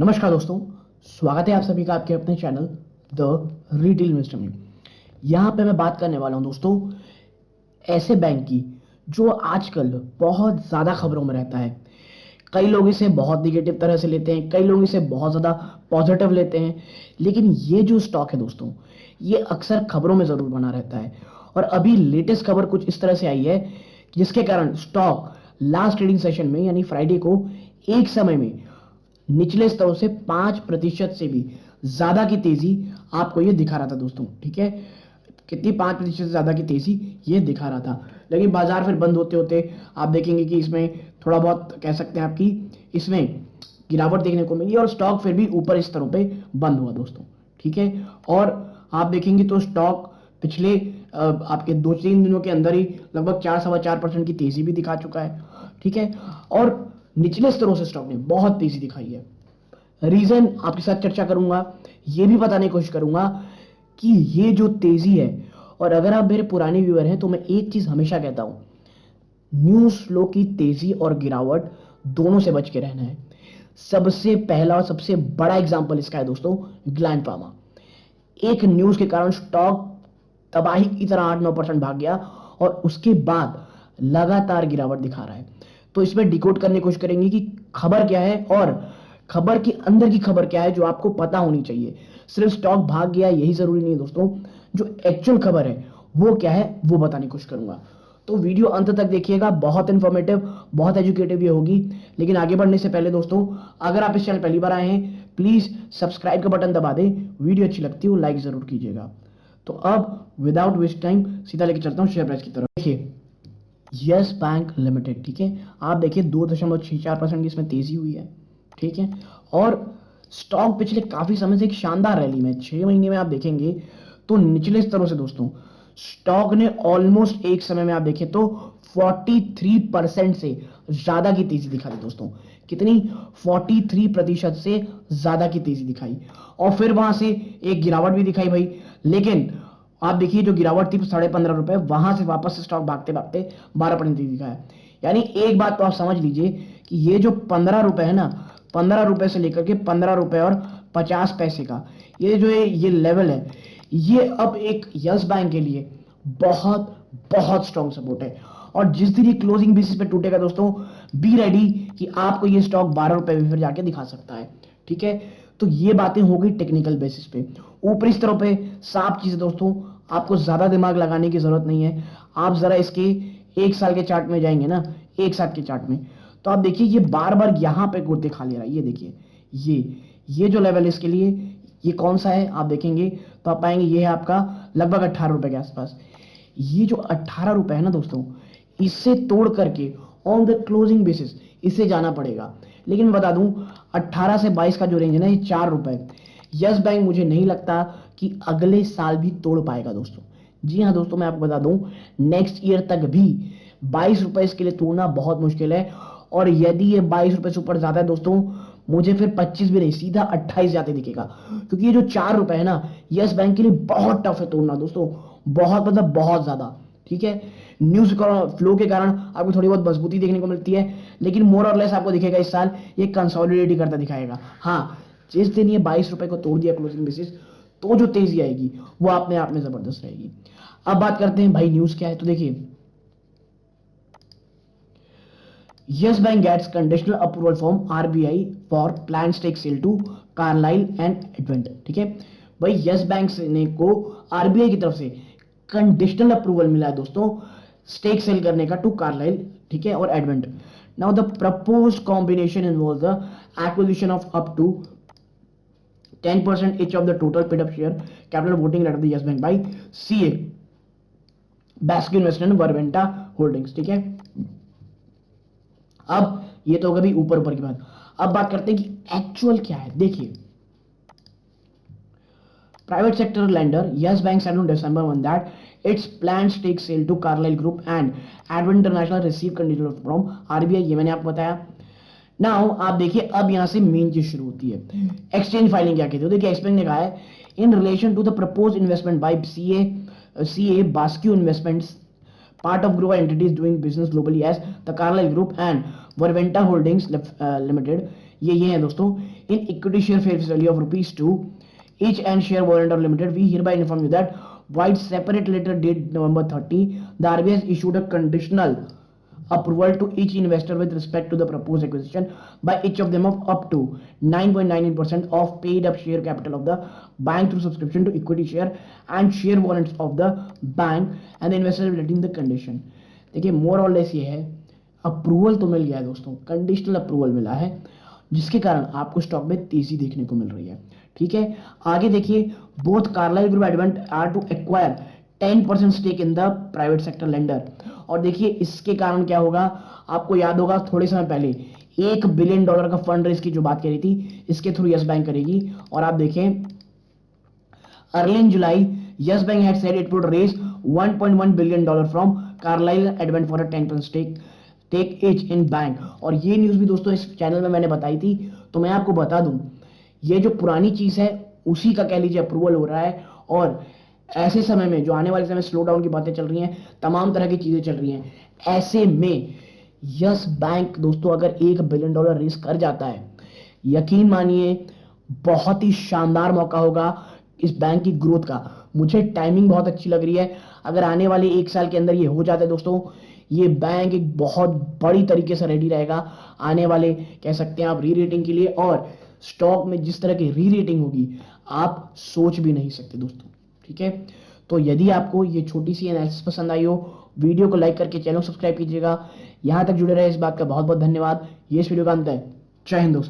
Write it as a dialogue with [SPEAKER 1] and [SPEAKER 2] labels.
[SPEAKER 1] नमस्कार दोस्तों, स्वागत है आप सभी का आपके अपने चैनल द रिटेल इन्वेस्टर में। यहाँ पे मैं बात करने वाला हूँ दोस्तों ऐसे बैंक की जो आजकल बहुत ज़्यादा खबरों में रहता है। कई लोग इसे बहुत निगेटिव तरह से लेते हैं, कई लोग इसे बहुत ज़्यादा पॉजिटिव लेते हैं, लेकिन ये जो स्टॉक है दोस्तों, ये अक्सर खबरों में ज़रूर बना रहता है। और अभी लेटेस्ट खबर कुछ इस तरह से आई है जिसके कारण स्टॉक लास्ट ट्रेडिंग सेशन में यानी फ्राइडे को एक समय में निचले स्तरों से 5% से भी ज्यादा की तेजी आपको ये दिखा रहा था दोस्तों। ठीक है, कितनी 5% से ज्यादा की तेजी ये दिखा रहा था, लेकिन बाजार फिर बंद होते होते आप देखेंगे कि इसमें थोड़ा बहुत कह सकते हैं आपकी इसमें गिरावट देखने को मिली और स्टॉक फिर भी ऊपर स्तरों पे बंद हुआ दोस्तों। ठीक है, और आप देखेंगे तो स्टॉक पिछले आपके 2-3 दिनों के अंदर ही लगभग 4-4.25% की तेजी भी दिखा चुका है। ठीक है, और निचले स्तरों से स्टॉक ने बहुत तेजी दिखाई है। रीजन आपके साथ चर्चा करूंगा, ये भी बताने की कोशिश करूंगा कि ये जो तेजी है, और अगर आप मेरे पुराने व्यूअर हैं तो मैं एक चीज हमेशा कहता हूं, न्यूज फ्लो की तेजी और गिरावट दोनों से बच के रहना है। सबसे पहला और सबसे बड़ा एग्जांपल इसका है दोस्तों ग्लैंड फार्मा। एक न्यूज के कारण स्टॉक तबाही की तरह 8-9% भाग गया और उसके बाद लगातार गिरावट दिखा रहा है। तो इसमें डिकोड करने की कोशिश करेंगे कि खबर क्या है और खबर के अंदर की खबर क्या है जो आपको पता होनी चाहिए। सिर्फ स्टॉक भाग गया यही जरूरी नहीं है दोस्तों, जो एक्चुअल खबर है वो क्या है वो बताने की कोशिश करूंगा। तो वीडियो अंत तक देखिएगा, बहुत इंफॉर्मेटिव बहुत एजुकेटिव ये होगी। लेकिन आगे बढ़ने से पहले दोस्तों, अगर आप इस चैनल पहली बार आए हैं प्लीज सब्सक्राइब का बटन दबा दें, वीडियो अच्छी लगती है लाइक जरूर कीजिएगा। तो अब विदाउट वेस्ट टाइम सीधा लेके चलता हूँ शेयर प्राइस की तरफ। देखिए यस बैंक लिमिटेड, ठीक है, आप देखिए 2.64% की इसमें तेजी हुई है। ठीक है, और स्टॉक पिछले काफी समय से एक शानदार रैली में 6 महीने में आप देखेंगे तो निचले स्तरों से दोस्तों स्टॉक ने ऑलमोस्ट एक समय में आप देखें तो 43% से ज्यादा की तेजी दिखाई दोस्तों। कितनी? 43% से ज्यादा की तेजी दिखाई, और फिर वहां से एक गिरावट भी दिखाई भाई। लेकिन आप देखिए जो गिरावट थी 15.5 रुपए, वहां से वापस से स्टॉक भागते भागते 12% दिखाया। यानी एक बात तो आप समझ लीजिए कि ये जो 15 रुपए है ना, 15 रुपए से लेकर के 15 रुपए और 50 पैसे का ये जो है ये लेवल है, ये अब एक यस बैंक के लिए बहुत बहुत स्ट्रॉन्ग सपोर्ट है। और जिस दिन ये क्लोजिंग बेसिस पे टूटेगा दोस्तों, बी रेडी कि आपको ये स्टॉक 12 रुपए भी फिर जाके दिखा सकता है। ठीक है, तो ये बातें हो गई टेक्निकल बेसिस पे। ऊपरी स्तरों पे साफ चीज दोस्तों, आपको ज्यादा दिमाग लगाने की जरूरत नहीं है। आप जरा इसके 1 साल के चार्ट में जाएंगे ना, 1 साल के चार्ट में, तो आप देखिए ये बार बार यहाँ पे गोते खा ले रहा है। ये देखिए ये जो लेवल है इसके लिए, ये कौन सा है आप देखेंगे तो आप पाएंगे ये है आपका लगभग 18 रुपए के आसपास। ये जो 18 रुपए है ना दोस्तों, इससे तोड़ करके ऑन द क्लोजिंग बेसिस इसे जाना पड़ेगा। लेकिन मैं बता दूं 18 से 22 का जो रेंज है ना, ये 4 रुपए। यस बैंक मुझे नहीं लगता कि अगले साल भी तोड़ पाएगा दोस्तों। जी हाँ दोस्तों, मैं आपको बता दूं नेक्स्ट ईयर तक भी 22 रुपए इसके लिए तोड़ना बहुत मुश्किल है। और यदि ये 22 रुपए से ऊपर जाता है दोस्तों, मुझे फिर 25 भी नहीं सीधा 28 जाते दिखेगा। क्योंकि ये जो 4 रुपए है ना, यस बैंक के लिए बहुत टफ है तोड़ना दोस्तों, बहुत मतलब बहुत ज्यादा। ठीक है, न्यूज फ्लो के कारण आपको थोड़ी बहुत मजबूती देखने को मिलती है, लेकिन मोर और लेस आपको दिखेगा इस साल ये कंसोलिडेट करता दिखाएगा। हाँ, जिस दिन ये 22 रुपए को तोड़ दिया क्लोजिंग बेसिस, तो जो तेजी आएगी वो अपने आप में जबरदस्त रहेगी। अब बात करते हैं भाई न्यूज क्या है, तो देखिए Yes Bank gets conditional approval from RBI for planned stake sale to Carlyle and Advent। ठीक है भाई, यस बैंक ने को आरबीआई की तरफ से कंडीशनल अप्रूवल मिला है दोस्तों स्टेक सेल करने का टू कार्लाइल, ठीक है, और Advent. Now the proposed combination involves the acquisition of up to 10% each of the total paid up share capital voting right of the Yes Bank by CA Basque Investment Verventa Holdings। ठीक है, अब ये तो कभी ऊपर ऊपर की बात। अब बात करते हैं कि एक्चुअल क्या है। देखिए private sector lender yes bank said on December 1 that its planned stake sale to Carlyle Group and Advent International received conditional from RBI। ये मैंने आपको बताया। नाउ आप देखिए अब यहां से मेन चीज शुरू होती है, एक्सचेंज फाइलिंग क्या कहते हो। देखिए एक्सचेंज ने कहा है in relation to the propose investment by CA Basque investments part of group entities doing business globally as the Carlyle Group and Verventa Holdings Limited। ये हैं दोस्तों। in equity share face value of ₹2 each and share warrant or limited, we hereby inform you that by separate letter date November 30, the RBI has issued a conditional approval to each investor with respect to the proposed acquisition by each of them of up to 9.99% of paid up share capital of the bank through subscription to equity share and share warrants of the bank and the investor relating the condition. देखिए मोर और less ये है, approval तो मिल गया है दोस्तों, conditional approval मिला है जिसके कारण आपको स्टॉक में तेजी देखने को मिल रही है। ठीक है, आगे देखिए, both Carlyle group Advent are to acquire 10% stake in the private sector lender. और देखिए इसके कारण क्या होगा, आपको याद होगा थोड़े समय पहले $1 बिलियन का फंड रेज की जो बात करी थी, इसके थ्रू यस बैंक करेगी। और आप देखें early in July Yes Bank had said it would raise $1.1 billion from Carlyle Advent for a 10% stake take as in bank. और ये न्यूज भी दोस्तों इस चैनल में मैंने बताई थी, तो मैं आपको बता दूं ये जो पुरानी चीज है उसी का कह लीजिए अप्रूवल हो रहा है। और ऐसे समय में जो आने वाले समय स्लो डाउन की बातें चल रही हैं, तमाम तरह की चीजें चल रही हैं, ऐसे में यस बैंक दोस्तों अगर $1 बिलियन रेस कर जाता है, यकीन मानिए बहुत ही शानदार मौका होगा इस बैंक की ग्रोथ का। मुझे टाइमिंग बहुत अच्छी लग रही है, अगर आने वाले 1 साल के अंदर ये हो जाता है दोस्तों, ये बैंक एक बहुत बड़ी तरीके से रेडी रहेगा आने वाले कह सकते हैं आप री रेटिंग के लिए। और स्टॉक में जिस तरह की री रेटिंग होगी आप सोच भी नहीं सकते दोस्तों। ठीक है, तो यदि आपको ये छोटी सी एनालिसिस पसंद आई हो, वीडियो को लाइक करके चैनल सब्सक्राइब कीजिएगा। यहां तक जुड़े रहे इस बात का बहुत बहुत धन्यवाद। ये इस वीडियो का अंत है। जय हिंद दोस्तों।